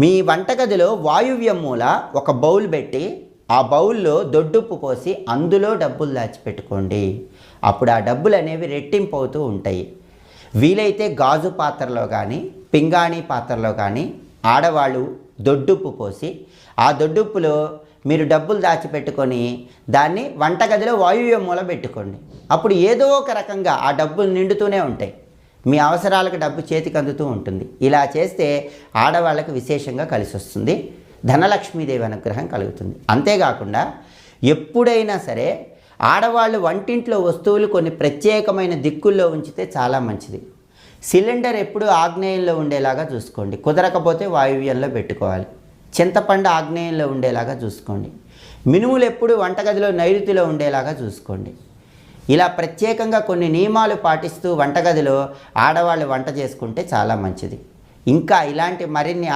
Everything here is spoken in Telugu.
మీ వంటగదిలో వాయువ్యం మూల ఒక బౌల్ పెట్టి ఆ బౌల్లో దొడ్డుప్పు పోసి అందులో డబ్బులు దాచిపెట్టుకోండి. అప్పుడు ఆ డబ్బులు అనేవి రెట్టింపు అవుతూ ఉంటాయి. వీలైతే గాజు పాత్రలో కానీ పింగాణి పాత్రలో కానీ ఆడవాళ్ళు దొడ్డుప్పు పోసి ఆ దొడ్డుప్పులో మీరు డబ్బులు దాచిపెట్టుకొని దాన్ని వంటగదిలో వాయువ్యం మూల పెట్టుకోండి. అప్పుడు ఏదో ఒక రకంగా ఆ డబ్బులు నిండుతూనే ఉంటాయి. మీ అవసరాలకు డబ్బు చేతికి అందుతూ ఉంటుంది. ఇలా చేస్తే ఆడవాళ్ళకు విశేషంగా కలిసి వస్తుంది. ధనలక్ష్మీదేవి అనుగ్రహం కలుగుతుంది. అంతేకాకుండా ఎప్పుడైనా సరే ఆడవాళ్ళు వంటింట్లో వస్తువులు కొన్ని ప్రత్యేకమైన దిక్కుల్లో ఉంచితే చాలా మంచిది. సిలిండర్ ఎప్పుడు ఆగ్నేయంలో ఉండేలాగా చూసుకోండి. కుదరకపోతే వాయువ్యంలో పెట్టుకోవాలి. చింతపండు ఆగ్నేయంలో ఉండేలాగా చూసుకోండి. మినుములు ఎప్పుడు వంటగదిలో నైరుతిలో ఉండేలాగా చూసుకోండి. ఇలా ప్రత్యేకంగా కొన్ని నియమాలు పాటిస్తూ వంటగదిలో ఆడవాళ్ళు వంట చేసుకుంటే చాలా మంచిది. ఇంకా ఇలాంటి మరిన్ని